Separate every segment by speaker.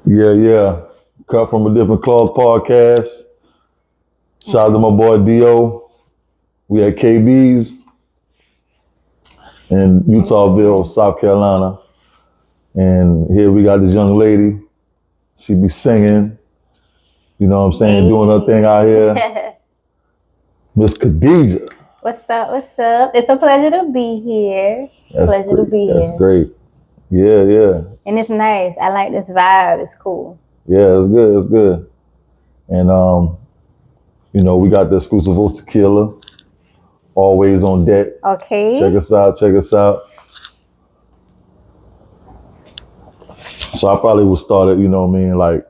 Speaker 1: Yeah. Cut from a different cloth podcast. Shout out to my boy Dio. We at KB's in Utahville, South Carolina. And here we got this young lady. She be singing, you know what I'm saying, doing her thing out here. Miss Khadijah.
Speaker 2: What's up? What's up? It's a pleasure to be here.
Speaker 1: That's great. Yeah.
Speaker 2: And it's nice. I like this vibe. It's cool.
Speaker 1: Yeah, it's good. And we got the exclusive tequila. Always on deck.
Speaker 2: Okay.
Speaker 1: Check us out. So I probably would start it, like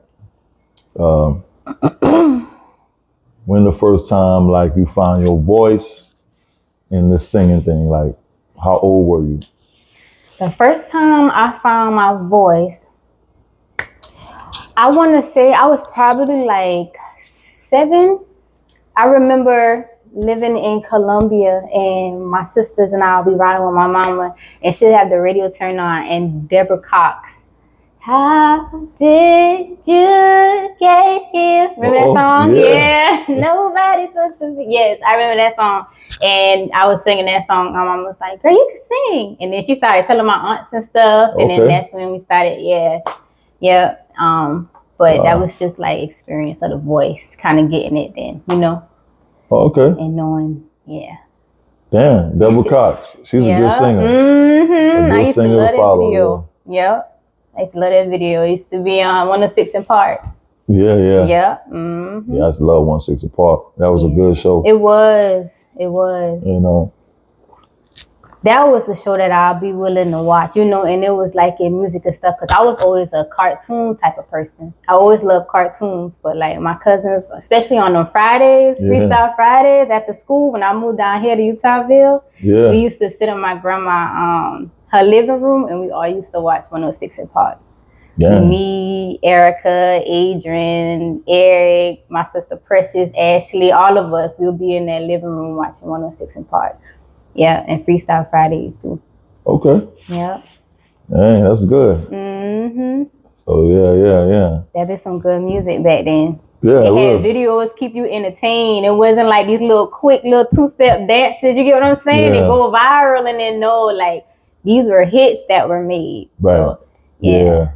Speaker 1: when the first time like you found your voice in this singing thing, like how old were you?
Speaker 2: The first time I found my voice, I want to say I was probably like 7. I remember living in Colombia and my sisters and I would be riding with my mama and she'd have the radio turned on and Deborah Cox. How did you get here? Remember that song? Yeah. Nobody's supposed to be. Yes, I remember that song. And I was singing that song. My mom was like, girl, you can sing. And then she started telling my aunts and stuff. And then that's when we started, yeah. But that was just like experience of the voice, kind of getting it then,
Speaker 1: Oh, okay.
Speaker 2: And knowing, yeah.
Speaker 1: Damn, Deborah Cox. She's a good singer.
Speaker 2: Mm-hmm. I used to love that video. Yep. I used to love that video. It used to be on 106 in Park.
Speaker 1: Yeah.
Speaker 2: Yeah. Mm-hmm.
Speaker 1: Yeah, I used to love 106 in Park. That was a good show.
Speaker 2: It was. That was the show that I'll be willing to watch, and it was like in music and stuff, because I was always a cartoon type of person. I always loved cartoons, but like my cousins, especially on them Fridays, Freestyle Fridays after school, when I moved down here to Utahville, we used to sit in my grandma, her living room, and we all used to watch 106 in Park.
Speaker 1: Damn.
Speaker 2: Me, Erica, Adrian, Eric, my sister Precious, Ashley, all of us, we'll be in that living room watching 106 in Park. Yeah, and Freestyle Fridays too.
Speaker 1: Okay.
Speaker 2: Yeah.
Speaker 1: Dang, that's good.
Speaker 2: Mm-hmm.
Speaker 1: So yeah.
Speaker 2: That is some good music back then.
Speaker 1: Yeah,
Speaker 2: it had videos keep you entertained. It wasn't like these little quick little 2-step dances. You get what I'm saying? They go viral and then like these were hits that were made.
Speaker 1: Right.
Speaker 2: So,
Speaker 1: yeah.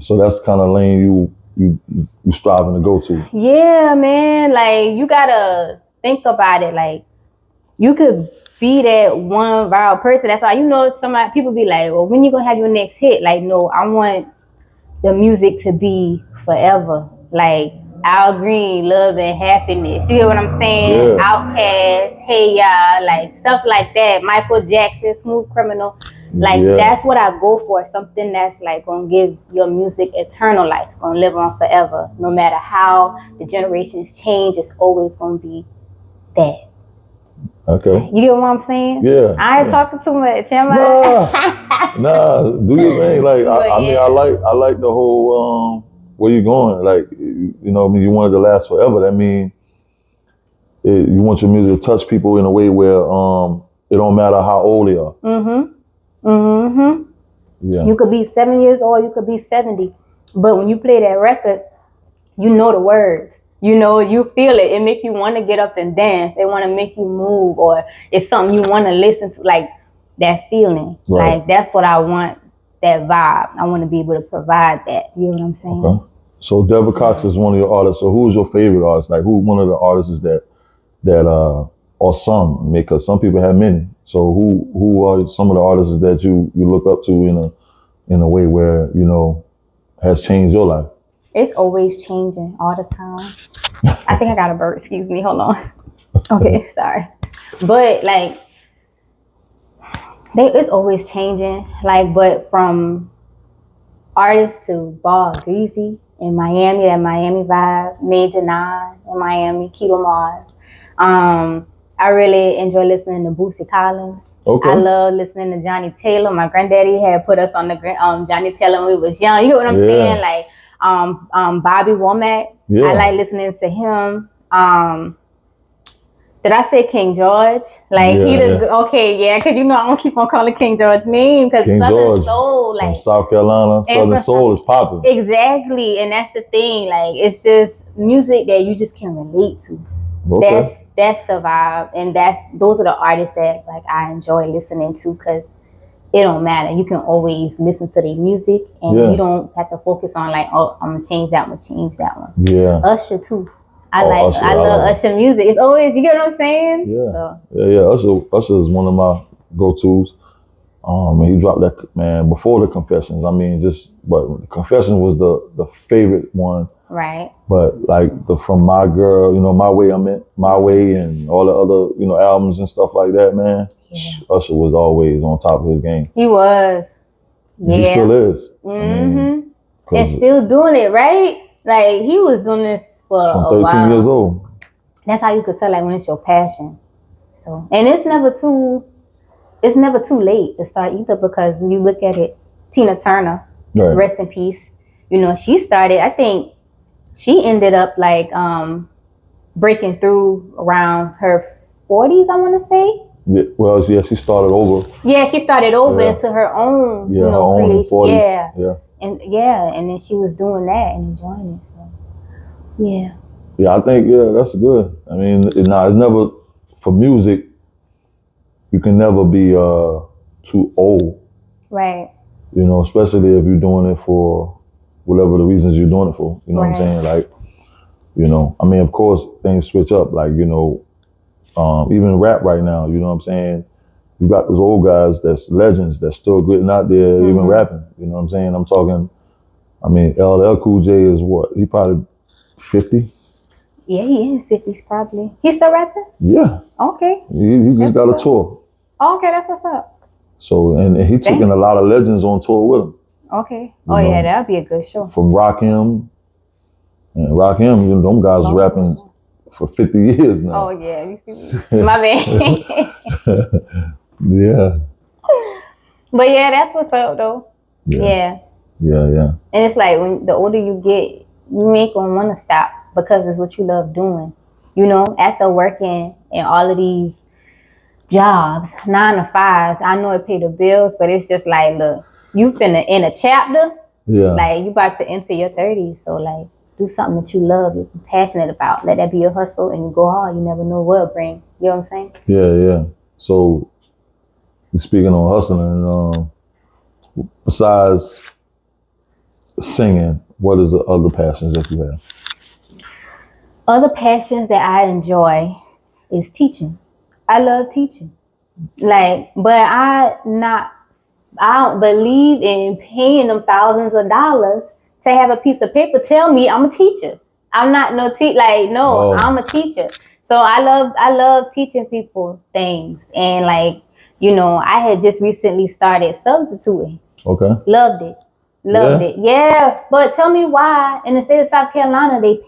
Speaker 1: So that's kind of lane you striving to go to.
Speaker 2: Yeah, man. Like you gotta think about it. Like you could be that one viral person. That's why people be like, well, when you gonna have your next hit? Like, no, I want the music to be forever. Like Al Green, Love and Happiness. You get what I'm saying?
Speaker 1: Yeah.
Speaker 2: Outkast, Hey Ya, like stuff like that. Michael Jackson, Smooth Criminal. Like that's what I go for. Something that's like gonna give your music eternal life. It's gonna live on forever. No matter how the generations change, it's always gonna be that.
Speaker 1: Okay.
Speaker 2: You get what I'm saying?
Speaker 1: Yeah.
Speaker 2: I ain't talking too much, am I?
Speaker 1: Nah, do your thing. Like I mean, I like the whole where you going. Like you you want it to last forever. That mean you want your music to touch people in a way where it don't matter how old they are. Yeah.
Speaker 2: You could be 7 years old, you could be 70, but when you play that record, you know the words. You feel it. It make you want to get up and dance. It want to make you move, or it's something you want to listen to, like that feeling.
Speaker 1: Right.
Speaker 2: Like that's what I want, that vibe. I want to be able to provide that. You know what I'm saying?
Speaker 1: Okay. So Deborah Cox is one of your artists. So who's your favorite artist? Like who one of the artists that or some, because some people have many. So who are some of the artists that you look up to in a way where has changed your life?
Speaker 2: It's always changing all the time. I think I got a burp. Excuse me. Hold on. Okay, sorry. But like, it's always changing. Like, but from artists to Ball Greasy in Miami, that Miami vibe, Major 9 in Miami, Keto Mars. I really enjoy listening to Boosie Collins.
Speaker 1: Okay.
Speaker 2: I love listening to Johnny Taylor. My granddaddy had put us on the Johnny Taylor when we was young. You know what I'm saying? Like Bobby Womack. I like listening to him. Did I say King George? Like he the okay, yeah, because you know I don't keep on calling King George's name because
Speaker 1: King
Speaker 2: Southern
Speaker 1: George
Speaker 2: Soul,
Speaker 1: from
Speaker 2: like
Speaker 1: South Carolina, Southern Soul is popping.
Speaker 2: Exactly, and that's the thing. Like it's just music that you just can relate to.
Speaker 1: Okay.
Speaker 2: That's the vibe, and those are the artists that like I enjoy listening to because it don't matter. You can always listen to their music, and you don't have to focus on like, oh, I'm gonna change that one, change that one.
Speaker 1: Yeah.
Speaker 2: Usher too. I
Speaker 1: Usher,
Speaker 2: I love Usher music. It's always, you get what I'm saying?
Speaker 1: Yeah.
Speaker 2: So.
Speaker 1: Yeah. Usher is one of my go-tos. And he dropped that, man, before the Confessions. I mean, but the Confessions was the favorite one.
Speaker 2: Right.
Speaker 1: But like from My Girl, you know, My Way, My Way, and all the other, albums and stuff like that, man. Yeah. Usher was always on top of his game.
Speaker 2: He was. Yeah.
Speaker 1: He still is.
Speaker 2: Mm-hmm. And still doing it, right? Like he was doing this for
Speaker 1: from
Speaker 2: a
Speaker 1: 13
Speaker 2: while.
Speaker 1: Years old.
Speaker 2: That's how you could tell like when it's your passion. So, and it's never too late to start either because when you look at it, Tina Turner, rest in peace. You know, she started, I think she ended up like breaking through around her 40s, I want to say.
Speaker 1: Yeah, well, yeah, she started over.
Speaker 2: Yeah, she started over into her own, creation. Yeah. And then she was doing that and enjoying it. So, yeah.
Speaker 1: Yeah, I think, that's good. I mean, it's never, for music, you can never be too old.
Speaker 2: Right.
Speaker 1: You know, especially if you're doing it for whatever the reasons you're doing it for. You know what I'm saying? Like, I mean, of course, things switch up. Like, even rap right now, you know what I'm saying? You got those old guys that's legends that's still getting out there, even rapping. You know what I'm saying? I'm talking, I mean, LL Cool J is what? He probably 50?
Speaker 2: Yeah, he is 50s probably. He still rapping?
Speaker 1: Yeah.
Speaker 2: Okay.
Speaker 1: He just got a tour.
Speaker 2: Oh, okay, that's what's up.
Speaker 1: So, and he taking a lot of legends on tour with him.
Speaker 2: Okay. Oh, yeah, that'd be a good show.
Speaker 1: From Rakim. And Rakim, them guys was rapping for 50 years now.
Speaker 2: Oh, yeah. You see me? My bad.
Speaker 1: Yeah.
Speaker 2: But yeah, that's what's up, though. Yeah.
Speaker 1: And
Speaker 2: it's like when the older you get, you ain't gonna want to stop because it's what you love doing. You know, after working in all of these jobs, 9 to 5s, I know it pay the bills, but it's just like, look, you finna in a chapter. Yeah. Like you about to enter your 30s, so like do something that you love, you're passionate about. Let that be your hustle, and you go hard. You never know what it'll bring. You know what I'm saying? Yeah.
Speaker 1: So, speaking on hustling, besides singing, what is the other passions that you have?
Speaker 2: Other passions that I enjoy is teaching. I love teaching. Like, but I don't believe in paying them thousands of dollars to have a piece of paper tell me I'm a teacher. I'm not no I'm a teacher. So I love teaching people things. And like, I had just recently started substituting.
Speaker 1: Okay.
Speaker 2: Loved it. Yeah. But tell me why in the state of South Carolina the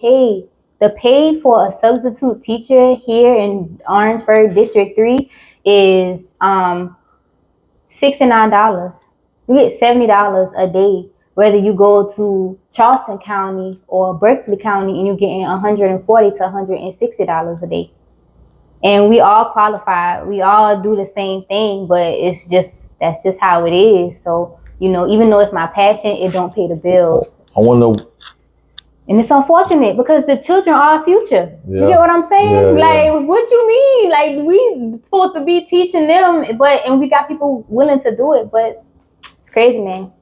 Speaker 2: pay for a substitute teacher here in Orangeburg District 3 is $69. You get $70 a day, whether you go to Charleston County or Berkeley County, and you're getting $140 to $160 a day. And we all qualify. We all do the same thing, but that's just how it is. So, even though it's my passion, it don't pay the bills.
Speaker 1: I wonder.
Speaker 2: And it's unfortunate because the children are our future. Yeah. You get what I'm saying? What you mean? Like, we supposed to be teaching them, and we got people willing to do it, but it's crazy, man.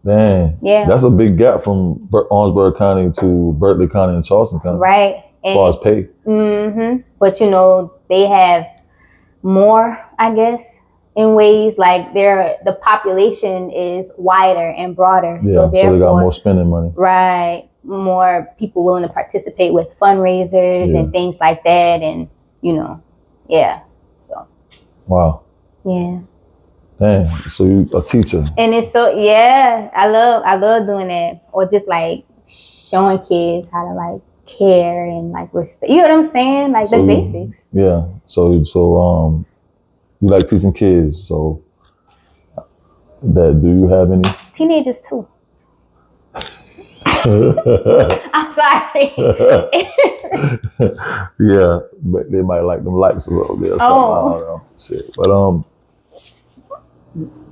Speaker 1: Dang. Yeah. That's a big gap from Orangeburg County to Berkeley County and Charleston County.
Speaker 2: Right.
Speaker 1: As far as pay.
Speaker 2: Mm-hmm. But, they have more, I guess, in ways like the population is wider and broader.
Speaker 1: Yeah, so they got more spending money.
Speaker 2: Right. More people willing to participate with fundraisers and things like that. And, so.
Speaker 1: Wow.
Speaker 2: Yeah.
Speaker 1: Dang, so you a teacher.
Speaker 2: And it's I love doing that. Or just like showing kids how to like care and like respect. You know what I'm saying? Like the basics.
Speaker 1: Yeah. So you like teaching kids. So do you have any?
Speaker 2: Teenagers too. I'm sorry.
Speaker 1: Yeah, but they might like them lights a little bit or something. I don't know. Shit. But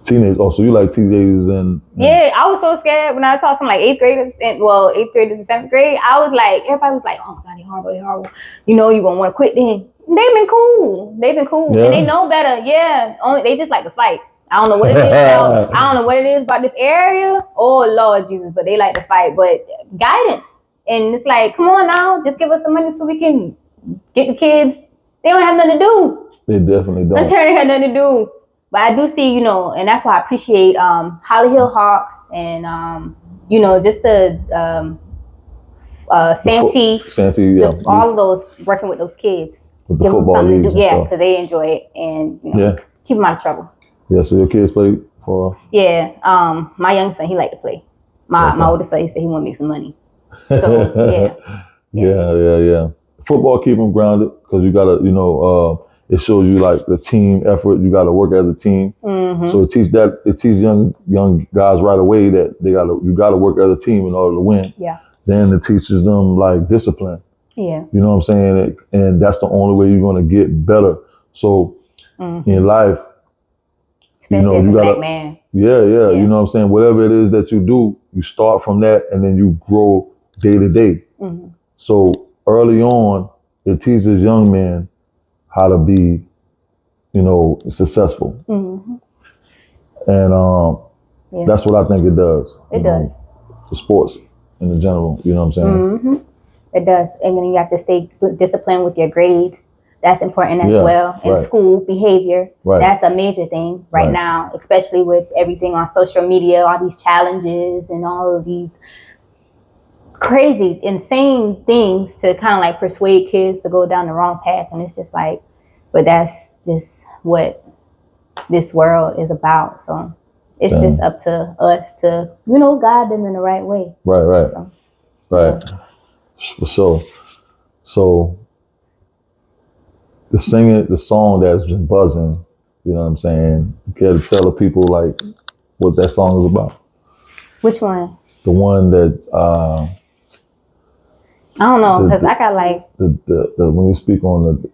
Speaker 1: teenage. Oh, so you like teenagers and
Speaker 2: yeah, I was so scared when I talked to like eighth graders and eighth graders and seventh grade. I was like, everybody was like, oh my god, they horrible, they horrible. You know, you gonna want to quit then. They've been cool. They've been cool, and they know better. Yeah, only they just like to fight. I don't know what it is. I don't know what it is about this area. Oh Lord Jesus, but they like to fight. But guidance, and it's like, come on now, just give us the money so we can get the kids. They don't have nothing to do.
Speaker 1: They definitely don't.
Speaker 2: I'm sure they have nothing to do. But I do see, you know, and that's why I appreciate Holly Hill Hawks and you know, just the Santee,
Speaker 1: yeah,
Speaker 2: all of those working with those kids.
Speaker 1: With the football leagues,
Speaker 2: yeah, because they enjoy it and you know, keep them out of trouble.
Speaker 1: Yeah, so your kids play for?
Speaker 2: Yeah, my young son, he liked to play. My oldest son, he said he want to make some money. So
Speaker 1: yeah. Football keep them grounded because you gotta, you know, it shows you like the team effort. You gotta work as a team.
Speaker 2: Mm-hmm.
Speaker 1: So it teaches young guys right away that you gotta work as a team in order to win.
Speaker 2: Yeah.
Speaker 1: Then it teaches them like discipline.
Speaker 2: Yeah.
Speaker 1: You know what I'm saying? And that's the only way you're gonna get better. So in life,
Speaker 2: especially as a black man.
Speaker 1: Yeah. You know what I'm saying? Whatever it is that you do, you start from that and then you grow day to day.
Speaker 2: Mm-hmm.
Speaker 1: So early on, it teaches young men how to be, you know, successful.
Speaker 2: Mm-hmm.
Speaker 1: And that's what I think it does.
Speaker 2: It does.
Speaker 1: The sports in the general, you know what I'm saying?
Speaker 2: Mm-hmm. It does. And then you have to stay disciplined with your grades. That's important as well. And school behavior. Right. That's a major thing right now, especially with everything on social media, all these challenges and all of these crazy, insane things to kind of like persuade kids to go down the wrong path. And it's just like, but that's just what this world is about. So it's just up to us to, you know, guide them in the right way.
Speaker 1: Right.
Speaker 2: So,
Speaker 1: right. Yeah. So the song that's been buzzing, you know what I'm saying? You care to tell the people like what that song is about?
Speaker 2: Which one?
Speaker 1: The one that
Speaker 2: I don't know, because I got like
Speaker 1: the when you speak on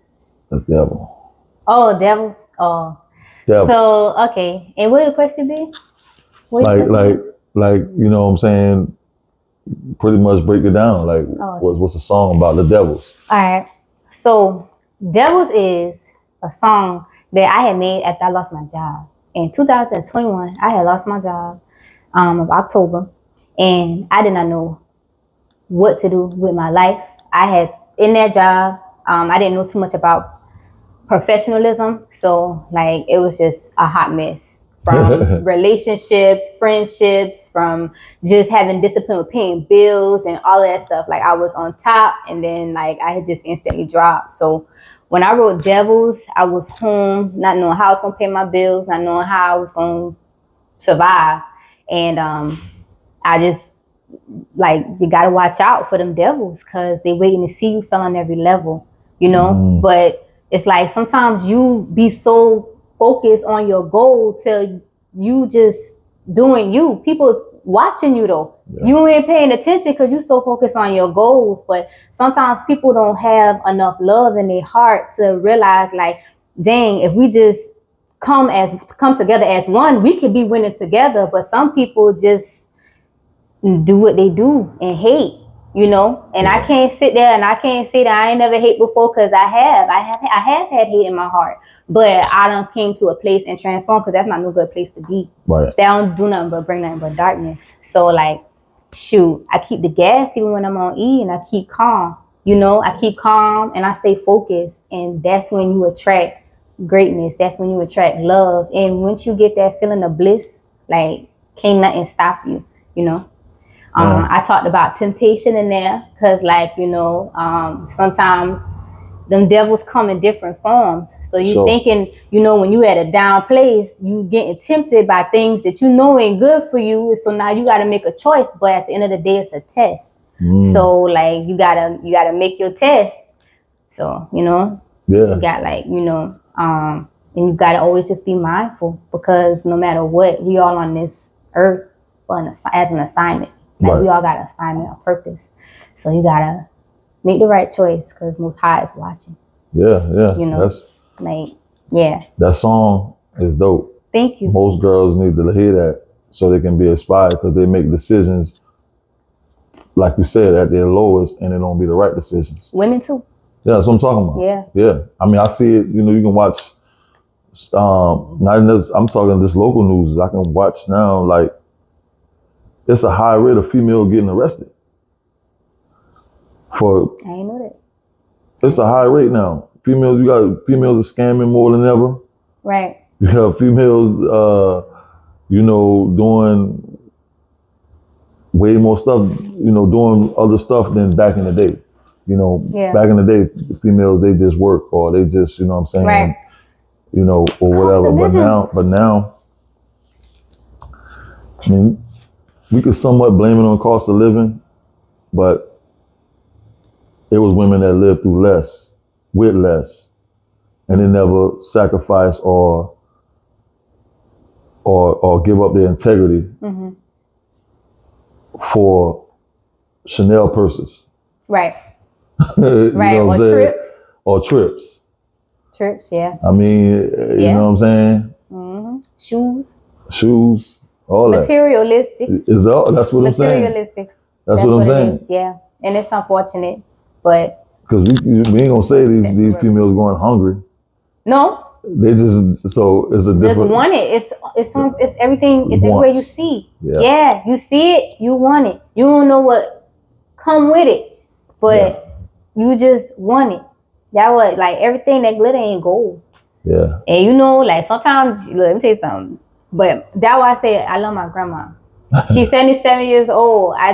Speaker 1: the devil.
Speaker 2: Oh, devils. Oh. Devil. So okay. And what would the question be?
Speaker 1: Like you know what I'm saying? Pretty much break it down. Like what's the song about? The devils.
Speaker 2: All right. So Devils is a song that I had made after I lost my job. In 2021, I had lost my job of October, and I did not know what to do with my life. I had in that job, I didn't know too much about professionalism, so like it was just a hot mess from relationships, friendships, from just having discipline with paying bills and all of that stuff. Like I was on top, and then like I had just instantly dropped. So when I wrote Devils, I was home, not knowing how I was gonna pay my bills, not knowing how I was gonna survive, and I just like, you gotta watch out for them devils because they waiting to see you fail on every level, you know. But it's like sometimes you be so focused on your goal till you just doing you. People watching you though. Yeah. You ain't paying attention because you so focused on your goals. But sometimes people don't have enough love in their heart to realize like, dang, if we just come together as one, we could be winning together. But some people just do what they do and hate, you know. And I can't sit there and I can't say that I ain't never hate before, because I have had hate in my heart. But I done came to a place and transformed, because that's not no good place to be. Right. They don't do nothing but bring nothing but darkness. So like, shoot, I keep the gas even when I'm on E, and I keep calm. You know, I keep calm and I stay focused, and that's when you attract greatness. That's when you attract love. And once you get that feeling of bliss, like can't nothing stop you, you know. I talked about temptation in there because, like, you know, sometimes them devils come in different forms. So you thinking, you know, when you at a down place, you getting tempted by things that you know ain't good for you. So now you got to make a choice. But at the end of the day, it's a test. So like you gotta make your test. So, you know, you got like, you know, and you got to always just be mindful, because no matter what, we all on this earth as an assignment. Like
Speaker 1: Right.
Speaker 2: we all got an assignment, a purpose. So you gotta make the right choice because Most High is watching.
Speaker 1: Yeah.
Speaker 2: You know,
Speaker 1: That's
Speaker 2: like, yeah.
Speaker 1: that song is dope.
Speaker 2: Thank you.
Speaker 1: Most girls need to hear that so they can be inspired because they make decisions, like you said, at their lowest, and it don't be the right decisions.
Speaker 2: Women too.
Speaker 1: Yeah, that's what I'm talking about.
Speaker 2: Yeah.
Speaker 1: Yeah. I mean, I see it. You know, you can watch. Not in this. I'm talking this local news. I can watch now. Like, it's a high rate of female getting arrested. For
Speaker 2: I ain't know that.
Speaker 1: it's a high rate now. Females, you got females are scamming more than ever.
Speaker 2: Right.
Speaker 1: You have females, doing way more stuff. Doing other stuff than back in the day.
Speaker 2: Yeah.
Speaker 1: Back in the day, the females they just work or they just, what I'm saying,
Speaker 2: Right.
Speaker 1: Or whatever. But now, I mean, we could somewhat blame it on cost of living, but it was women that lived through less, with less, and they never sacrifice or give up their integrity for Chanel purses.
Speaker 2: Right.
Speaker 1: You
Speaker 2: Right.
Speaker 1: know what
Speaker 2: Or
Speaker 1: I'm saying?
Speaker 2: trips.
Speaker 1: Or trips.
Speaker 2: Trips, yeah.
Speaker 1: I mean, you
Speaker 2: Yeah.
Speaker 1: know what I'm saying?
Speaker 2: Shoes.
Speaker 1: Shoes, all that.
Speaker 2: Materialistics.
Speaker 1: That's what I'm saying.
Speaker 2: Materialistics.
Speaker 1: That's what I'm saying.
Speaker 2: It is, yeah. And it's unfortunate, but
Speaker 1: Because we ain't gonna say these females going hungry.
Speaker 2: no,
Speaker 1: They just so it's a
Speaker 2: just
Speaker 1: different.
Speaker 2: want it. It's everything. It's everywhere you see. Yeah, you see it, you want it. You don't know what come with it, but you just want it. That was like everything that glitter ain't gold.
Speaker 1: Yeah.
Speaker 2: And like sometimes, let me tell you something. But that's why I say I love my grandma. She's 77 years old. I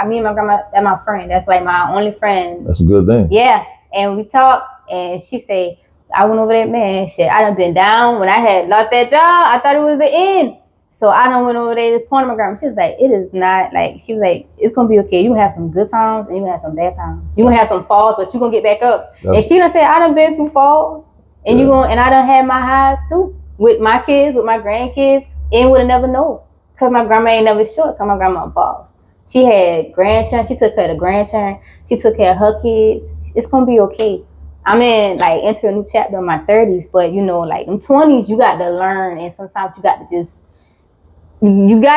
Speaker 2: mean my grandma, that's my friend. That's like my only friend.
Speaker 1: That's a good thing.
Speaker 2: Yeah. And we talk and she say, I went over there, man, shit. I done been down. When I had lost that job, I thought it was the end. So I done went over there, just pointed my grandma. She was like, it is not like, she was like, it's gonna be okay. You gonna have some good times and you gonna have some bad times. You gonna have some falls, but you gonna get back up. And she done said, I done been through falls. And and I done had my highs too. With my kids, with my grandkids, and would have never known. Because my grandma ain't never short, because my grandma a boss. She had grandchildren, she took care of the grandchildren, she took care of her kids. It's gonna be okay. I'm enter a new chapter in my 30s, but like in 20s, you got to learn, and sometimes you got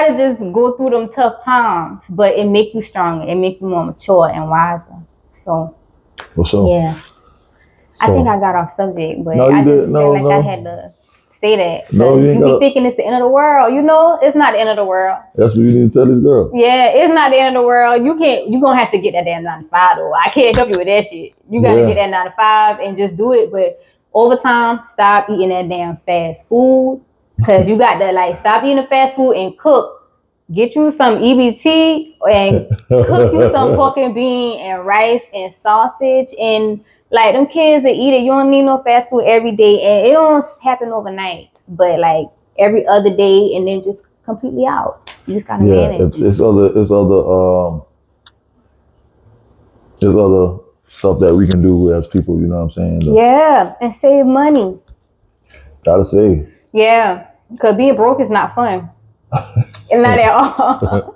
Speaker 2: to just go through them tough times, but it make you stronger, it make you more mature and wiser. So, yeah. So, I think I got off subject, but I just feel like I had to say that. You be thinking it's the end of the world. It's not the end of the world.
Speaker 1: That's what you need to tell this girl.
Speaker 2: Yeah, it's not the end of the world. You're going to have to get that damn 9 to 5 though. I can't help you with that shit. You got to get that 9 to 5 and just do it. But over time, stop eating that damn fast food. Because you got to stop eating the fast food and cook. Get you some EBT and cook you some pork and bean and rice and sausage and them kids that eat it. You don't need no fast food every day, and it don't happen overnight. But every other day, and then just completely out. You just gotta manage.
Speaker 1: It's other stuff that we can do as people. You know what I'm saying?
Speaker 2: Yeah, and save money.
Speaker 1: Gotta save.
Speaker 2: Yeah, because being broke is not fun. And not at all.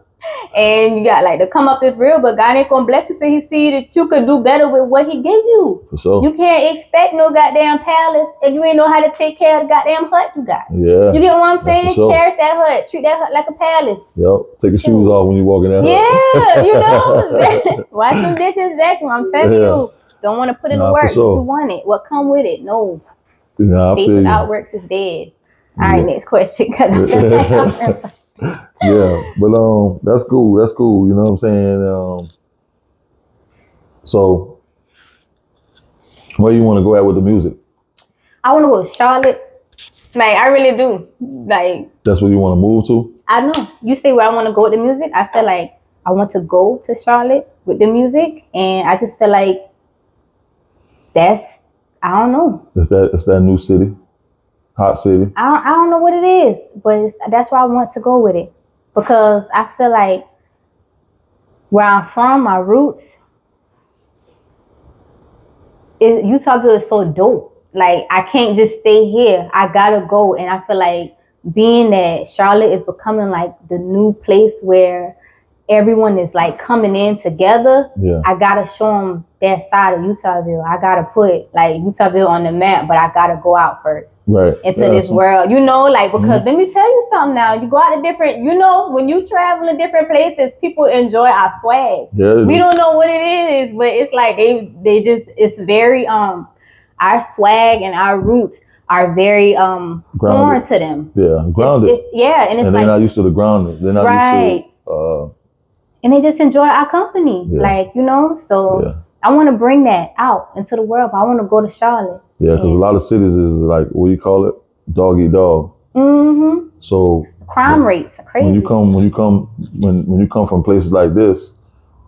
Speaker 2: And you got to come up is real, but God ain't gonna bless you till he see that you could do better with what he gave you.
Speaker 1: For sure.
Speaker 2: You can't expect no goddamn palace if you ain't know how to take care of the goddamn hut you got.
Speaker 1: Yeah.
Speaker 2: You get what I'm saying? Sure. Cherish that hut. Treat that hut like a palace.
Speaker 1: Yep. Take your shoes off when you walk in that
Speaker 2: hut. Yeah, wash some dishes, vacuum. I'm telling you. Don't want to put in the work, but you want it. What come with it? No. Faith without works is dead. All right, next question.
Speaker 1: Yeah, but that's cool. That's cool. You know what I'm saying? So, where you want to go at with the music?
Speaker 2: I want to go to Charlotte. I really do.
Speaker 1: That's where you want to move to?
Speaker 2: I know. You say where I want to go with the music. I feel like I want to go to Charlotte with the music, and I just feel like I don't know.
Speaker 1: It's that new city, hot city.
Speaker 2: I don't know what it is, but that's where I want to go with it. Because I feel like where I'm from, my roots, Utah is so dope. I can't just stay here. I gotta go. And I feel like being that Charlotte is becoming the new place where everyone is like coming in together.
Speaker 1: Yeah.
Speaker 2: I gotta show them that side of Utahville. I gotta put like Utahville on the map, but I gotta go out first into this world, you know, like, because let me tell you something now. You go out to different, you know, when you travel in different places, people enjoy our swag.
Speaker 1: Yeah,
Speaker 2: we don't know what it is, but it's like they just, it's very our swag and our roots are very foreign to them.
Speaker 1: Yeah, grounded.
Speaker 2: And it's
Speaker 1: and they're not used to the grounded. They're not used to
Speaker 2: and they just enjoy our company. Yeah. Like, you know, so I want to bring that out into the world. But I want to go to Charlotte.
Speaker 1: Yeah, because a lot of cities is like, what do you call it? Dog eat dog. Mm-hmm. So
Speaker 2: crime rates are crazy.
Speaker 1: When you come from places like this,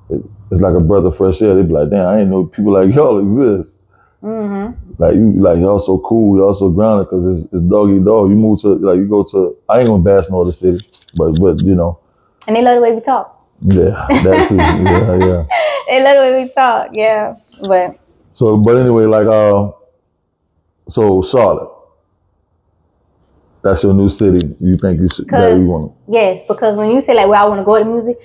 Speaker 1: it's like a breath of fresh air. They be like, damn, I ain't know people like y'all exist. Mm-hmm. Like y'all so cool, y'all so grounded because it's dog eat dog. You move to, like, you go to, I ain't gonna bash no other city, but you know.
Speaker 2: And they love the way we talk.
Speaker 1: Yeah, that too. Yeah.
Speaker 2: They love the way we talk. Yeah,
Speaker 1: but anyway, like so Charlotte, that's your new city. You think you should? That you want?
Speaker 2: Yes, because when you say like, well, I want to go to music,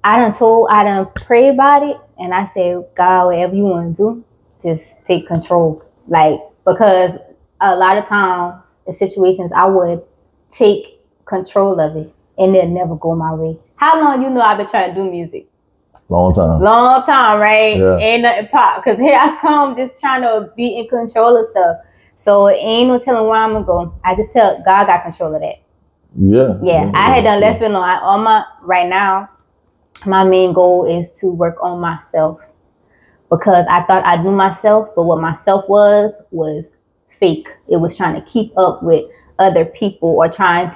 Speaker 2: I done prayed about it, and I say, God, whatever you want to do, just take control. Like, because a lot of times in situations, I would take control of it, and it'll never go my way. How long you know I've been trying to do music?
Speaker 1: Long time,
Speaker 2: right? Yeah. Ain't nothing pop, because here I come just trying to be in control of stuff. So ain't no telling where I'm gonna go. I just tell God got control of that. Yeah. I had done left field right now. My main goal is to work on myself, because I thought I knew myself, but what myself was fake. It was trying to keep up with other people, or I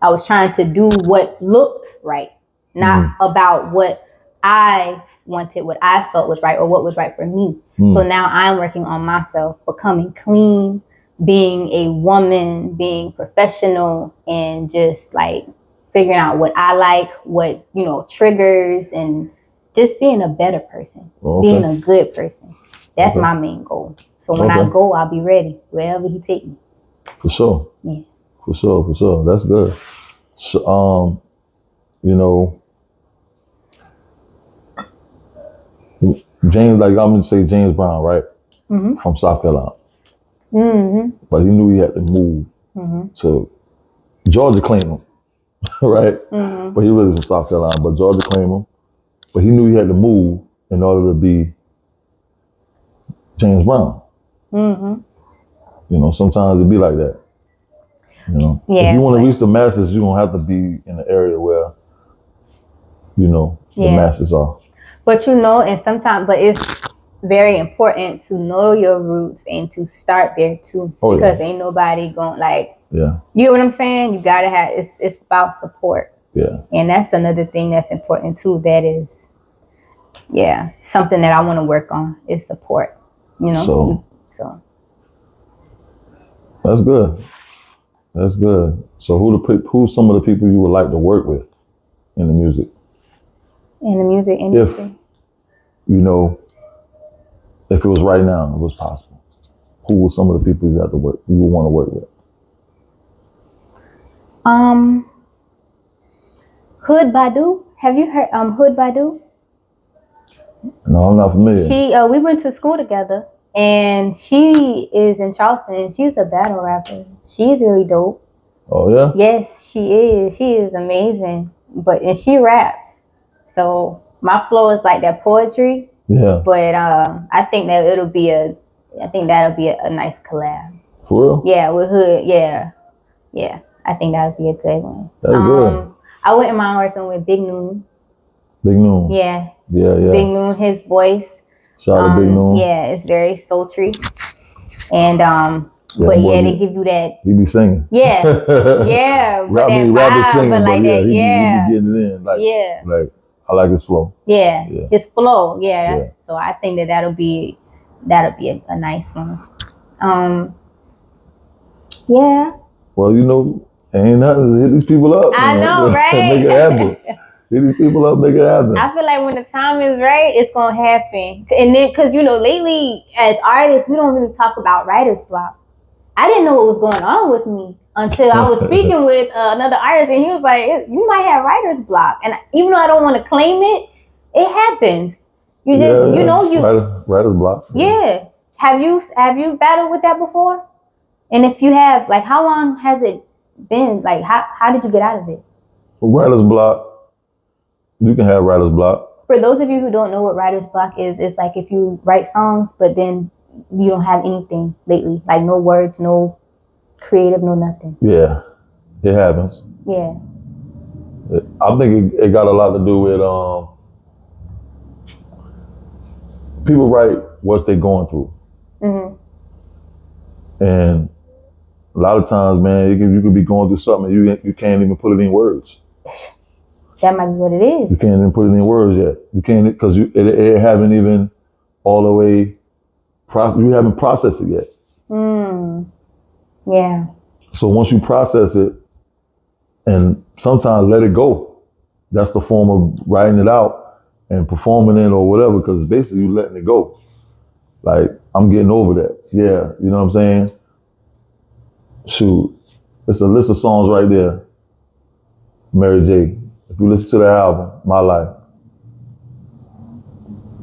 Speaker 2: was trying to do what looked right, not about what I wanted, what I felt was right, or what was right for me. So now I'm working on myself, becoming clean, being a woman, being professional, and just like figuring out what I like, what, you know, triggers, and just being a better person, being a good person. That's my main goal. So when I go, I'll be ready wherever he take me.
Speaker 1: For sure.
Speaker 2: Yeah.
Speaker 1: For sure. That's good. So, you know, James, like I'm gonna say James Brown, right? Mm-hmm. From South Carolina. Mm-hmm. But he knew he had to move to Georgia, claim him, right? Mm-hmm. But he really from South Carolina, but Georgia claimed him. But he knew he had to move in order to be James Brown. Mm-hmm. You know, sometimes it be like that. You know, if you want to reach the masses, you're gonna have to be in the area where, you know, the masses are.
Speaker 2: But you know, and sometimes, but it's very important to know your roots and to start there too, because ain't nobody going you know what I'm saying? You gotta have, it's about support. Yeah. And that's another thing that's important too. That is, something that I want to work on is support. You know, so
Speaker 1: that's good. That's good. So who's some of the people you would like to work with in the music?
Speaker 2: In the music industry?
Speaker 1: If, you know, if it was right now, it was possible, who were some of the people you would want to work with?
Speaker 2: Hood Badu. Have you heard Hood Badu?
Speaker 1: No, I'm not familiar.
Speaker 2: We went to school together, and she is in Charleston, and she's a battle rapper. She's really dope.
Speaker 1: Oh yeah?
Speaker 2: Yes, she is. She is amazing. And she raps. So my flow is like that poetry. Yeah. But I think that'll be a nice collab.
Speaker 1: For real?
Speaker 2: Yeah, with Hood. Yeah. Yeah. I think that'll be a good one.
Speaker 1: That's good.
Speaker 2: I wouldn't mind working with Big Noon.
Speaker 1: Big Noon.
Speaker 2: Yeah.
Speaker 1: Yeah.
Speaker 2: Big Noon, his voice.
Speaker 1: Shout out to Big Noon.
Speaker 2: Yeah, it's very sultry. And they give you that.
Speaker 1: He be singing.
Speaker 2: Yeah. Yeah.
Speaker 1: But rapper singing, but like that. He be getting it in. Like I like his flow.
Speaker 2: Yeah. His flow. Yeah. So I think that'll be a nice one. Yeah.
Speaker 1: Well, you know, ain't nothing. Hit these people up.
Speaker 2: I know, right?
Speaker 1: Make it happen. Hit these people up, make it happen.
Speaker 2: I feel like when the time is right, it's gonna happen. And then, cause you know, lately as artists, we don't really talk about writer's block. I didn't know what was going on with me until I was speaking with another artist, and he was like, "You might have writer's block." And even though I don't want to claim it, it happens. You just, you know,
Speaker 1: writer's block.
Speaker 2: Yeah. Have you battled with that before? And if you have, like, how long has it been? Like, how did you get out of it?
Speaker 1: Writer's block. You can have writer's block.
Speaker 2: For those of you who don't know what writer's block is, it's like if you write songs, but then you don't have anything lately, like no words, no creative, no nothing.
Speaker 1: Yeah, it happens.
Speaker 2: Yeah.
Speaker 1: I think it got a lot to do with people write what they're going through. Mm-hmm. And a lot of times, man, you could be going through something and you can't even put it in words.
Speaker 2: That might be what it is.
Speaker 1: You can't even put it in words yet. You can't, because it haven't even all the way, you haven't processed it yet.
Speaker 2: Yeah.
Speaker 1: So once you process it, and sometimes let it go, that's the form of writing it out and performing it or whatever, because basically you letting it go. Like, I'm getting over that. Yeah, you know what I'm saying? Shoot, it's a list of songs right there. Mary J. If you listen to the album, My Life,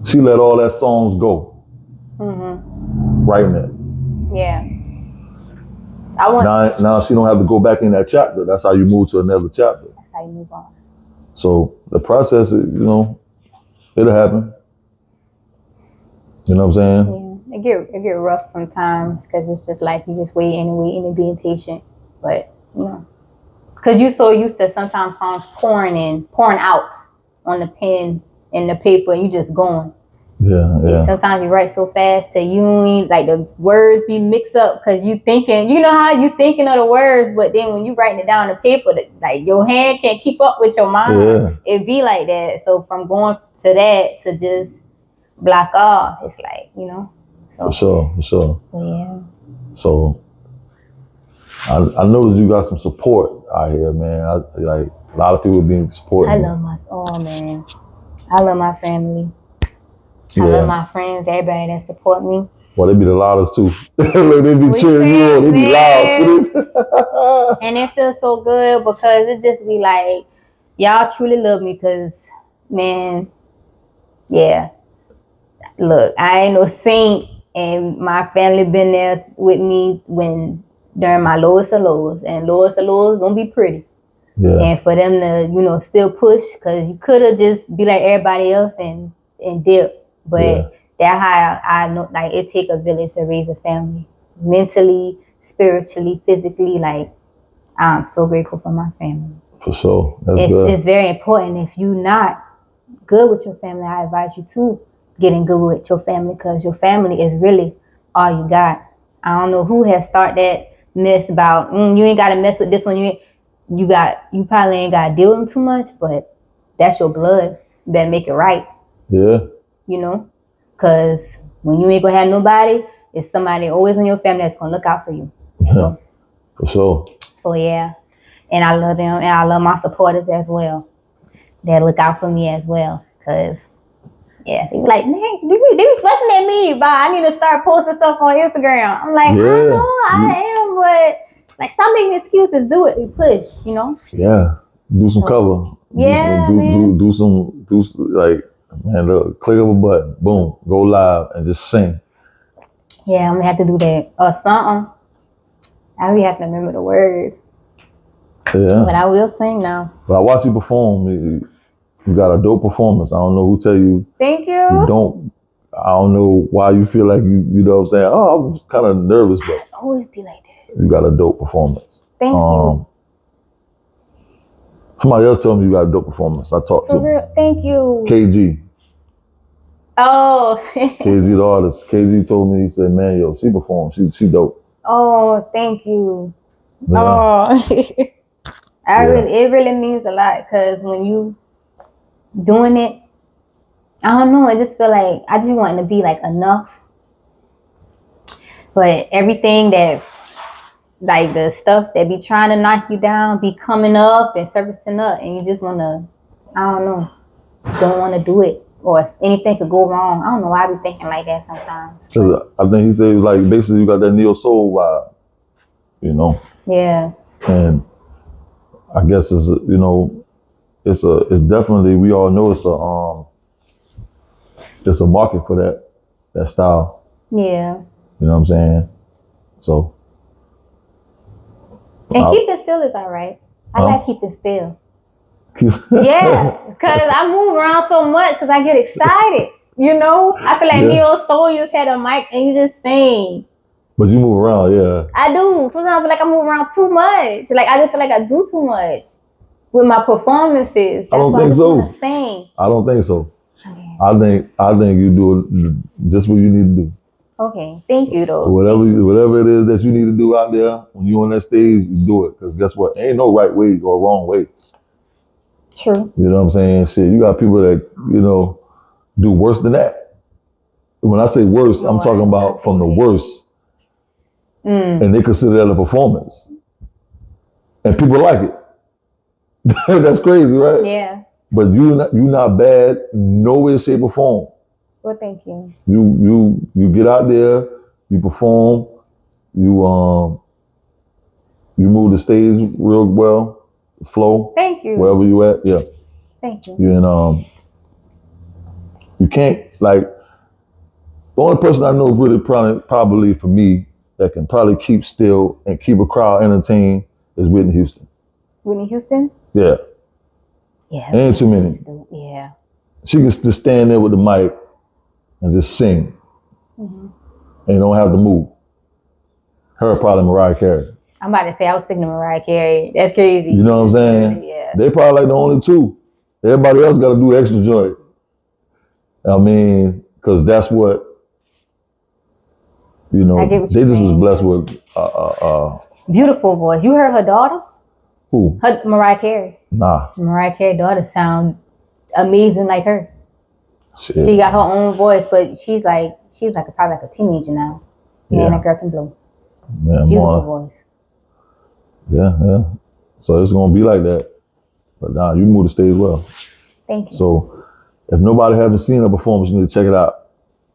Speaker 1: she let all that songs go. Mm-hmm. Writing it.
Speaker 2: Yeah.
Speaker 1: Now she don't have to go back in that chapter. That's how you move to another chapter.
Speaker 2: That's how you move on.
Speaker 1: So the process, you know, it'll happen. You know what I'm saying?
Speaker 2: Yeah. It get rough sometimes because it's just like you just waiting and being patient. But, you know, because you're so used to sometimes songs pouring out on the pen and the paper, and you just going.
Speaker 1: Yeah.
Speaker 2: And sometimes you write so fast that you don't even, like, the words be mixed up because you thinking, you know how you thinking of the words, but then when you writing it down on paper, like your hand can't keep up with your mind. It be like that. So from going to that to just block off, it's like, you know. So,
Speaker 1: for sure.
Speaker 2: Yeah.
Speaker 1: So I noticed you got some support out here, man. Like a lot of people being supporting.
Speaker 2: I love my family. I love my friends, everybody that support me.
Speaker 1: Well, they be the loudest too. Like, they be cheering you on. They be loud too.
Speaker 2: And it feels so good because it just be like, y'all truly love me because, man, yeah. Look, I ain't no saint, and my family been there with me during my lowest of lows, and lowest of lows gonna be pretty. Yeah. And for them to, you know, still push, because you could have just be like everybody else and dip. But that's how I know, like, it take a village to raise a family. Mentally, spiritually, physically, like, I'm so grateful for my family.
Speaker 1: For sure.
Speaker 2: It's very important. If you're not good with your family, I advise you to getting good with your family, because your family is really all you got. I don't know who has started that mess about, you ain't got to mess with this one. You probably ain't got to deal with them too much, but that's your blood. You better make it right.
Speaker 1: Yeah.
Speaker 2: You know, because when you ain't gonna have nobody, it's somebody always in your family that's gonna look out for you. So,
Speaker 1: for sure.
Speaker 2: So yeah, and I love them, and I love my supporters as well. They look out for me as well, because they be like, man, they be fussing at me, but I need to start posting stuff on Instagram. I'm like, I know I am, but like, stop making excuses. Do it. You push. You know.
Speaker 1: Yeah. Do some cover.
Speaker 2: Yeah.
Speaker 1: Do some like. Man, look, click of a button, boom, go live and just sing.
Speaker 2: Yeah, I'm gonna have to do that or something. I really have to remember the words. Yeah, but I will sing now.
Speaker 1: But I watch you perform. You got a dope performance. I don't know who tell you.
Speaker 2: Thank you.
Speaker 1: I don't know why you feel like you know what I'm saying. Oh, I was kind of nervous, but
Speaker 2: I always be like that.
Speaker 1: You got a dope performance.
Speaker 2: Thank you.
Speaker 1: Somebody else told me you got a dope performance. I talked to
Speaker 2: real? Thank you.
Speaker 1: KG.
Speaker 2: Oh.
Speaker 1: KG the artist. KG told me, he said, man, yo, she performed. She dope.
Speaker 2: Oh, thank you. Yeah. Oh. It really means a lot, because when you doing it, I don't know, I just feel like I just want to be like enough. But everything that, like the stuff that be trying to knock you down, be coming up and surfacing up, and you just want to, I don't know, don't want to do it, or anything could go wrong. I don't know why I be thinking like that sometimes.
Speaker 1: I think he said, like, basically you got that neo soul vibe. you know.
Speaker 2: Yeah.
Speaker 1: And I guess it's it's definitely, we all know it's a market for that style.
Speaker 2: Yeah.
Speaker 1: You know what I'm saying? So.
Speaker 2: And keeping still is all right. I like keeping still.
Speaker 1: Yeah,
Speaker 2: Yeah, because I move around so much because I get excited. You know, I feel like Neo Soul, you just had a mic and you just sing.
Speaker 1: But you move around, yeah.
Speaker 2: I do. Sometimes I feel like I move around too much. Like I just feel like I do too much with my performances. That's why I just want to sing.
Speaker 1: I don't think so. Okay. I think you do just what you need to do.
Speaker 2: Okay, thank you though.
Speaker 1: Whatever it is that you need to do out there, when you're on that stage, you do it. Because guess what? Ain't no right way or wrong way.
Speaker 2: True.
Speaker 1: You know what I'm saying? Shit, you got people that, do worse than that. When I say worse, I'm talking about from the worst. And they consider that a performance. And people like it. That's crazy, right?
Speaker 2: Yeah.
Speaker 1: But you not bad, no way, shape, or form.
Speaker 2: Well, thank you.
Speaker 1: You get out there, you perform, you move the stage real well, flow.
Speaker 2: Thank you.
Speaker 1: Wherever you at, yeah.
Speaker 2: Thank you.
Speaker 1: And you can't, like, the only person I know really probably for me that can probably keep still and keep a crowd entertained is Whitney Houston.
Speaker 2: Whitney Houston?
Speaker 1: Yeah.
Speaker 2: Yeah.
Speaker 1: Ain't too many.
Speaker 2: Yeah.
Speaker 1: She can just stand there with the mic and just sing. Mm-hmm. And you don't have to move. Her probably Mariah Carey.
Speaker 2: I'm about to say I was thinking of Mariah Carey. That's crazy.
Speaker 1: You know what I'm saying?
Speaker 2: Yeah.
Speaker 1: They probably like the only two. Everybody else got to do extra joint. I mean, because that's what, they just was blessed with.
Speaker 2: Beautiful voice. You heard her daughter?
Speaker 1: Who?
Speaker 2: Mariah Carey.
Speaker 1: Nah.
Speaker 2: Mariah Carey's daughter sound amazing like her.
Speaker 1: Shit.
Speaker 2: She got her own voice, but she's probably like a teenager now. Yeah, and that girl can blow.
Speaker 1: Yeah,
Speaker 2: beautiful voice.
Speaker 1: Yeah. So it's gonna be like that. But nah, you move the stage well.
Speaker 2: Thank you.
Speaker 1: So if nobody haven't seen her performance, you need to check it out.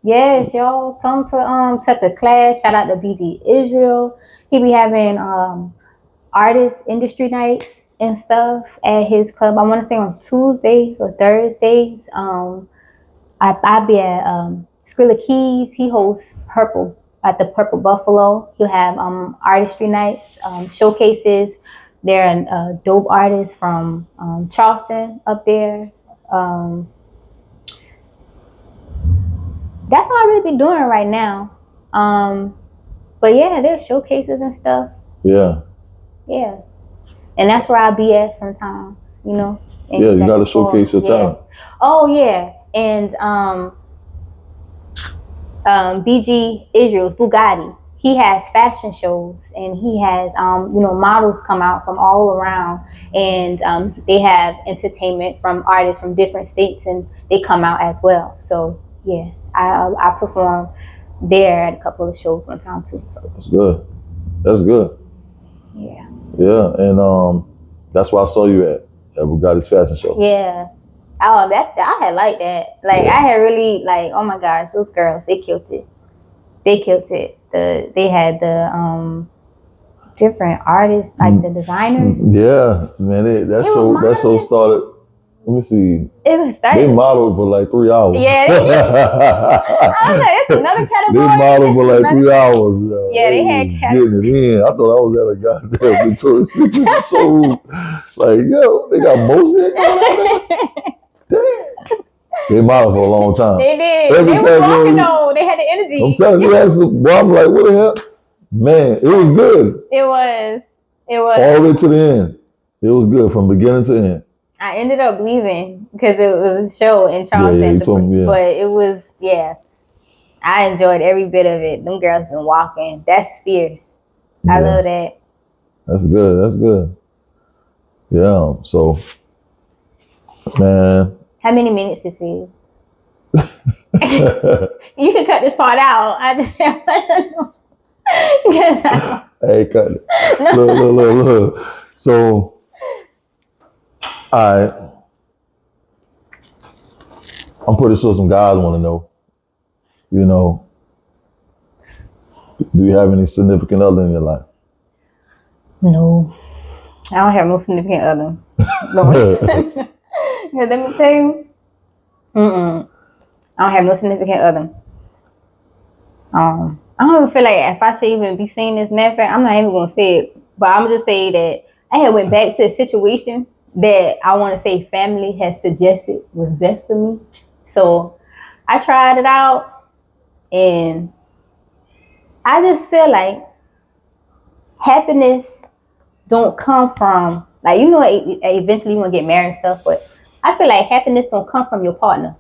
Speaker 2: Yes, y'all come to Touch a Class. Shout out to BD Israel. He be having artist industry nights and stuff at his club. I want to say on Tuesdays or Thursdays. I'll be at Skrilla Keys. He hosts at the Purple Buffalo. He'll have artistry nights, showcases. There are dope artists from Charleston up there. That's what I really be doing right now. But yeah, there's showcases and stuff.
Speaker 1: Yeah.
Speaker 2: Yeah. And that's where I'll be at sometimes, And
Speaker 1: yeah, you got to showcase your talent.
Speaker 2: Oh, yeah. And BG Israel's Bugatti, he has fashion shows and he has, models come out from all around, and they have entertainment from artists from different states, and they come out as well. So, yeah, I perform there at a couple of shows one time too. So
Speaker 1: That's good.
Speaker 2: Yeah.
Speaker 1: Yeah, and that's why I saw you at Bugatti's fashion show.
Speaker 2: Yeah. Oh, I had liked that. Like, I had really, oh my gosh, those girls, they killed it. They had the different artists, like the designers.
Speaker 1: Yeah, man, that show started. Let me see.
Speaker 2: It was started.
Speaker 1: They modeled for like 3 hours.
Speaker 2: Yeah. I was like, it's another category.
Speaker 1: They modeled for like 3 hours.
Speaker 2: Yeah, they had
Speaker 1: getting it in. I thought I was at a goddamn Victoria's Secret showroom. Like, yo, they got motion going on there. Damn. They modeled for a long time.
Speaker 2: They did. They were walking though. They had the energy.
Speaker 1: I'm telling you, I'm like, what the hell? Man, it was good.
Speaker 2: It was.
Speaker 1: All the way to the end. It was good from beginning to end.
Speaker 2: I ended up leaving because it was a show in Charleston. But it was, I enjoyed every bit of it. Them girls been walking. That's fierce. I love that.
Speaker 1: That's good. Yeah. So, man.
Speaker 2: How many minutes this is? You can cut this part out. I just
Speaker 1: Hey, cut it. Look. So, all right. I'm pretty sure some guys want to know, do you have any significant other in your life?
Speaker 2: No, I don't have no significant other. No. Let me tell you. I don't have no significant other. I don't even feel like if I should even be saying this. Matter of fact, I'm not even gonna say it. But I'm just say that I had went back to a situation that I want to say family has suggested was best for me. So I tried it out, and I just feel like happiness don't come from like eventually you want to get married and stuff, but I feel like happiness don't come from your partner.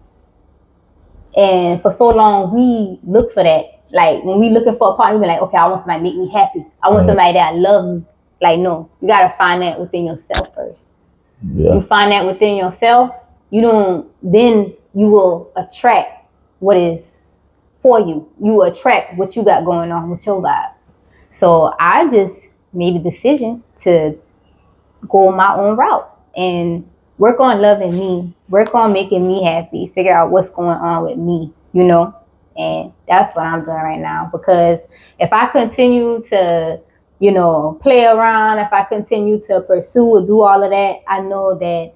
Speaker 2: And for so long we look for that. Like when we looking for a partner, we be like, okay, I want somebody to make me happy. I want somebody that love me. Like no, you gotta find that within yourself first. Yeah. You find that within yourself, then you will attract what is for you. You will attract what you got going on with your vibe. So I just made a decision to go my own route and work on loving me, work on making me happy, figure out what's going on with me, and that's what I'm doing right now. Because if I continue to, play around, if I continue to pursue or do all of that, I know that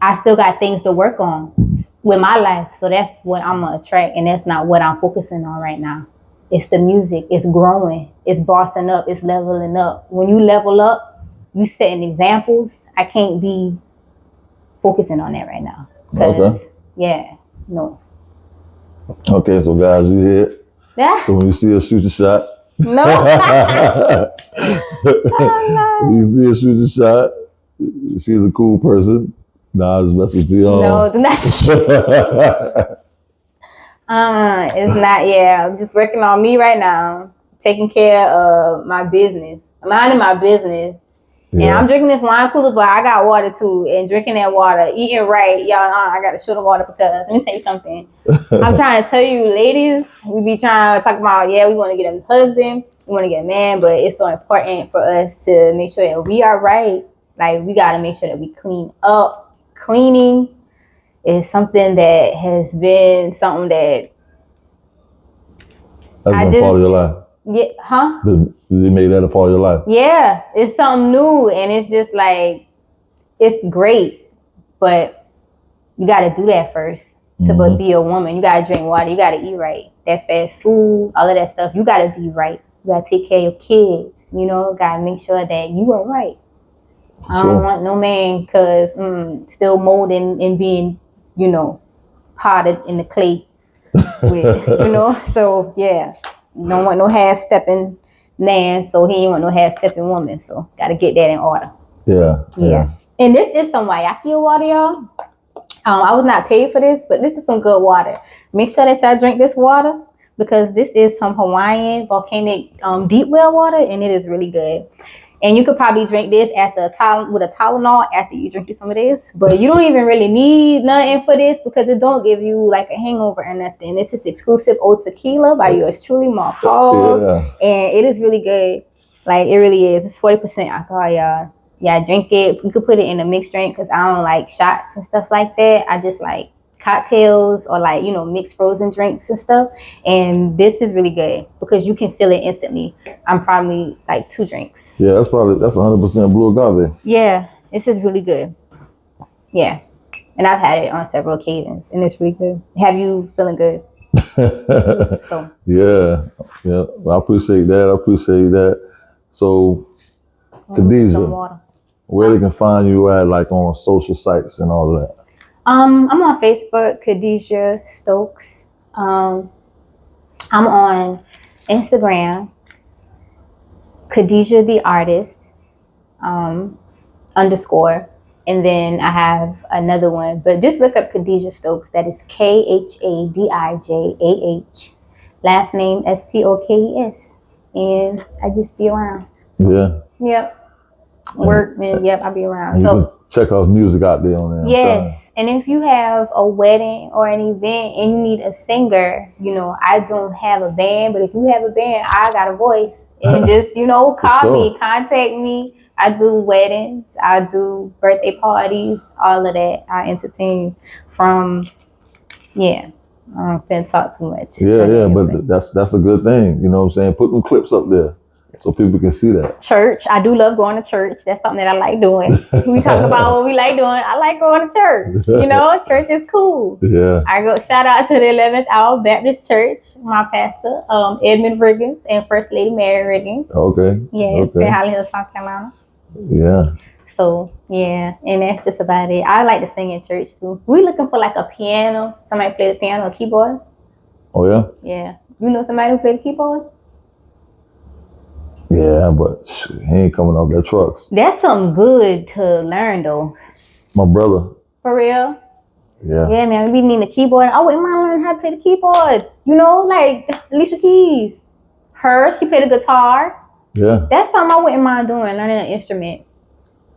Speaker 2: I still got things to work on with my life. So that's what I'm going to attract, and that's not what I'm focusing on right now. It's the music. It's growing. It's bossing up. It's leveling up. When you level up, you setting examples. I can't be focusing on that right now. Okay. Yeah, no.
Speaker 1: Okay, so guys, you hear it? Yeah. So when you see her shoot the shot. No. When you see her shoot the shot, she's a cool person. Nah, I just mess with you.
Speaker 2: No, that's true. It's not. Yeah, I'm just working on me right now, taking care of my business, minding my business. Yeah. And I'm drinking this wine cooler, but I got water too. And drinking that water, eating right, y'all. I got to show the water because let me tell you something. I'm trying to tell you, ladies, we be trying to talk about, we want to get a husband, we want to get a man, but it's so important for us to make sure that we are right. Like we got to make sure that we clean up. Cleaning is something that has been something that
Speaker 1: that's been part of your life.
Speaker 2: Yeah, huh?
Speaker 1: They made that a part of your life.
Speaker 2: Yeah, it's something new, and it's just like it's great, but you got to do that first to be a woman. You got to drink water. You got to eat right. That fast food, all of that stuff. You got to be right. You got to take care of your kids. Got to make sure that you are right. I don't want no man because still molding and being, potted in the clay. With, so yeah. Don't want no half-stepping man, so he ain't want no half-stepping woman. So got to get that in order. Yeah. And this is some Guayaquil water, y'all. I was not paid for this, but this is some good water. Make sure that y'all drink this water because this is some Hawaiian volcanic deep well water, and it is really good. And you could probably drink this with a Tylenol after you drink some of this. But you don't even really need nothing for this because it don't give you like a hangover or nothing. This is exclusive oat tequila by yours truly, Mark Falls. Yeah. And it is really good. Like, it really is. It's 40% alcohol, y'all. Yeah, drink it. You could put it in a mixed drink because I don't like shots and stuff like that. I just like cocktails or like, mixed frozen drinks and stuff. And this is really good because you can feel it instantly. I'm probably like 2 drinks.
Speaker 1: Yeah, that's 100% blue agave.
Speaker 2: Yeah, this is really good. Yeah. And I've had it on several occasions and it's really good. Have you feeling good? So.
Speaker 1: Yeah. Well, I appreciate that. So, Khadijah, where they can find you at, like on social sites and all of that?
Speaker 2: I'm on Facebook, Khadijah Stokes. I'm on Instagram, Khadijah the Artist, _. And then I have another one, but just look up Khadijah Stokes. That is KHADIJAH. Last name STOKES. And I just be around.
Speaker 1: Yeah.
Speaker 2: Yep. Work, man. Yep, I be around. So
Speaker 1: check out music out there on there.
Speaker 2: Yes, and if you have a wedding or an event and you need a singer, I don't have a band, but if you have a band, I got a voice. And just, call me, contact me. I do weddings, I do birthday parties, all of that. I entertain from, I don't think talk too much.
Speaker 1: Yeah, but that's a good thing. You know what I'm saying? Put them clips up there. So people can see that.
Speaker 2: Church. I do love going to church. That's something that I like doing. We talking about what we like doing. I like going to church. You know, church is cool.
Speaker 1: Yeah.
Speaker 2: I go shout out to the 11th Hour Baptist Church, my pastor, Edmund Riggins, and First Lady Mary Riggins.
Speaker 1: Okay.
Speaker 2: Yes,
Speaker 1: Okay.
Speaker 2: in Holly Hill, South Carolina.
Speaker 1: Yeah.
Speaker 2: So yeah, and that's just about it. I like to sing in church too. We looking for like a piano. Somebody play the piano or keyboard.
Speaker 1: Oh yeah.
Speaker 2: Yeah. You know somebody who play the keyboard?
Speaker 1: Yeah, but he ain't coming off that trucks.
Speaker 2: That's something good to learn though.
Speaker 1: My brother.
Speaker 2: For real?
Speaker 1: Yeah.
Speaker 2: Yeah, man. We need a keyboard. I wouldn't mind learning how to play the keyboard. You know, like Alicia Keys. She played the guitar.
Speaker 1: Yeah.
Speaker 2: That's something I wouldn't mind doing, learning an instrument.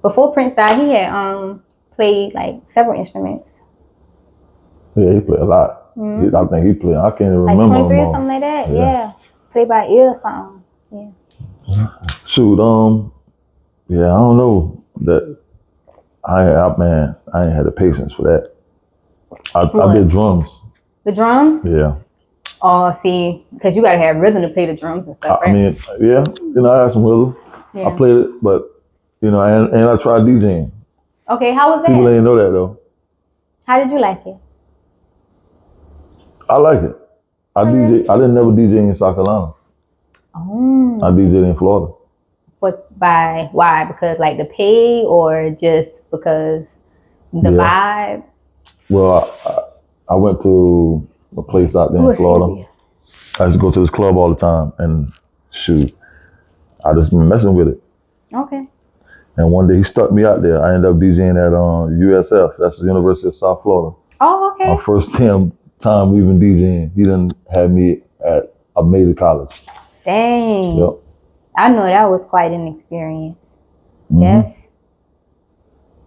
Speaker 2: Before Prince died, he had played like several instruments.
Speaker 1: Yeah, he played a lot.
Speaker 2: Mm-hmm.
Speaker 1: I think he played. I can't even
Speaker 2: like
Speaker 1: remember.
Speaker 2: 23 or something like that. Yeah. Play by ear or something. Yeah.
Speaker 1: Shoot, yeah, I don't know that. I ain't had the patience for that. I did drums.
Speaker 2: The drums?
Speaker 1: Yeah.
Speaker 2: Oh, see, because you gotta have rhythm to play the drums and stuff, right?
Speaker 1: I mean, yeah, I had some rhythm.
Speaker 2: Yeah.
Speaker 1: I played it, but and I tried DJing.
Speaker 2: Okay, how was that?
Speaker 1: People didn't know that though.
Speaker 2: How did you like it?
Speaker 1: I like it. I didn't never DJ in South Carolina.
Speaker 2: Oh.
Speaker 1: I DJed in Florida.
Speaker 2: Why? Because like the pay or just because the vibe? Well,
Speaker 1: I went to a place out there in Florida. I used to go to this club all the time and shoot, I just been messing with it.
Speaker 2: Okay.
Speaker 1: And one day he stuck me out there. I ended up DJing at USF. That's the University of South Florida.
Speaker 2: Oh, okay.
Speaker 1: My first time even DJing. He done had me at a major college.
Speaker 2: Dang.
Speaker 1: Yep.
Speaker 2: I know that was quite an experience. Mm-hmm. Yes.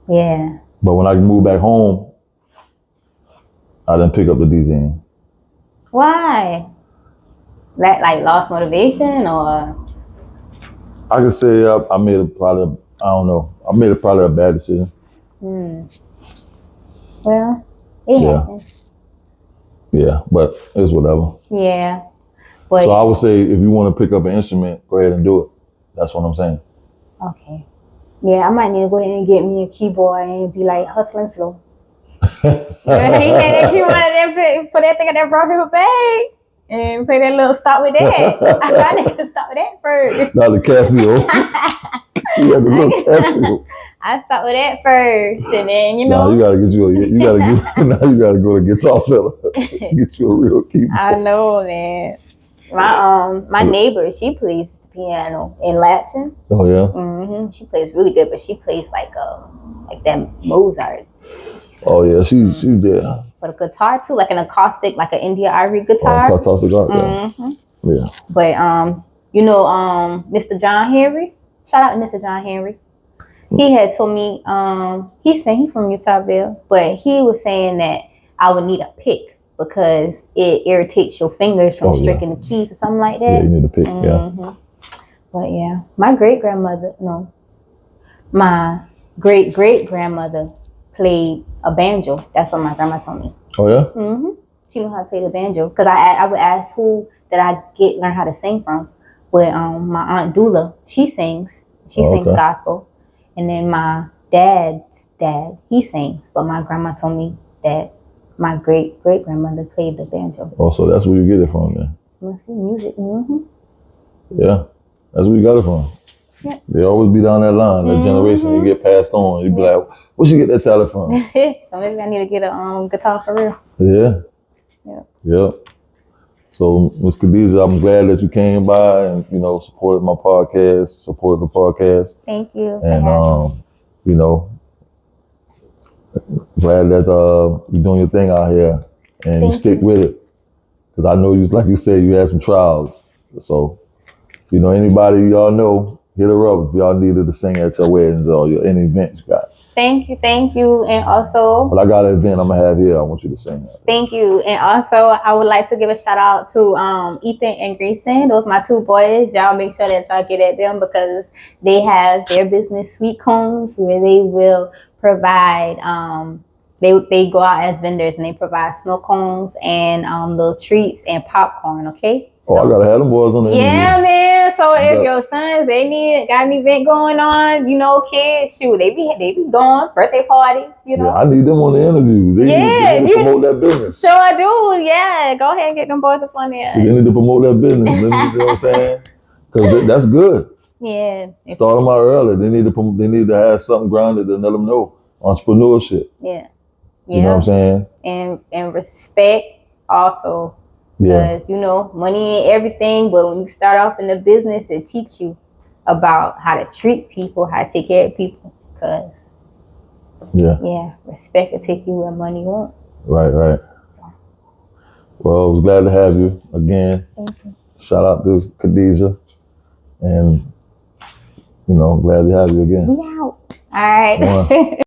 Speaker 2: Yeah.
Speaker 1: But when I moved back home, I didn't pick up the DJing.
Speaker 2: Why? That like lost motivation or?
Speaker 1: I could say I made it probably, I don't know. I made it probably a bad decision.
Speaker 2: Well, it happens.
Speaker 1: Yeah, but it's whatever.
Speaker 2: Yeah. But
Speaker 1: so I would say if you want to pick up an instrument, go ahead and do it. That's what I'm saying.
Speaker 2: Okay. Yeah, I might need to go ahead and get me a keyboard and be like hustling flow. He had that keyboard put that thing in that brown paper bag and play that little stop with that. I need to stop with that first.
Speaker 1: Not the Casio. You had the little Casio.
Speaker 2: I start with that first, and then you know.
Speaker 1: Now you gotta go to Guitar Center. Get you a real keyboard.
Speaker 2: I know, man. My neighbor, she plays the piano in Latin.
Speaker 1: Oh yeah.
Speaker 2: Mm-hmm. She plays really good, but she plays like that Mozart.
Speaker 1: Oh yeah, she's there.
Speaker 2: But a guitar too, like an acoustic, like an India Ivory guitar.
Speaker 1: Acoustic guitar.
Speaker 2: Mm-hmm.
Speaker 1: Yeah.
Speaker 2: But Mr. John Henry. Shout out to Mr. John Henry. He had told me, he's from Utahville, but he was saying that I would need a pick because it irritates your fingers from striking the keys or something like that.
Speaker 1: Yeah, you need a pick,
Speaker 2: yeah. But yeah, my great-great-grandmother played a banjo. That's what my grandma told me.
Speaker 1: Oh yeah?
Speaker 2: Mm-hmm. She knew how to play the banjo. Because I would ask who did I learn how to sing from. But my Aunt Dula, she sings. She sings gospel. And then my dad's dad, he sings. But my grandma told me that my great-great-grandmother played the banjo.
Speaker 1: Oh, so that's where you get it from then?
Speaker 2: Must be music. Mm-hmm.
Speaker 1: Yeah, that's where you got it from. Yeah. They always be down that line, that generation. You get passed on. You be like, where'd you get that talent from?
Speaker 2: So maybe I need to get a guitar for real.
Speaker 1: Yeah. Yeah. So, Ms. Khadijah, I'm glad that you came by and, supported my podcast, supported the podcast.
Speaker 2: Thank you.
Speaker 1: And, glad that you're doing your thing out here and you stick with it. Because I know, like you said, you had some trials. So, anybody y'all know, hit her up if y'all needed to sing at your weddings or any events you got.
Speaker 2: Thank you. And also...
Speaker 1: But I got an event I'm going to have here. I want you to sing that.
Speaker 2: Thank you. And also, I would like to give a shout out to Ethan and Grayson. Those my two boys. Y'all make sure that y'all get at them because they have their business, Sweet Cones, where they will provide... They go out as vendors and they provide snow cones and little treats and popcorn, okay?
Speaker 1: I gotta have them boys on the interview.
Speaker 2: Man. so if your sons got an event going on, kids, shoot, they be going birthday parties,
Speaker 1: Yeah, I need them on the interview. They need to promote that business.
Speaker 2: Sure do. Yeah, go ahead and get them boys up on there.
Speaker 1: They need to promote that business. You know what I'm saying? Because that's good.
Speaker 2: Yeah.
Speaker 1: Start them out early. They need to have something grounded to let them know entrepreneurship.
Speaker 2: Yeah.
Speaker 1: You know what I'm saying?
Speaker 2: And respect also. Because, money ain't everything, but when you start off in the business, it teach you about how to treat people, how to take care of people. Because, respect will take you where money won't.
Speaker 1: Right. So. Well, I was glad to have you again.
Speaker 2: Thank you.
Speaker 1: Shout out to Khadijah. And, glad to have you again.
Speaker 2: We out. All right.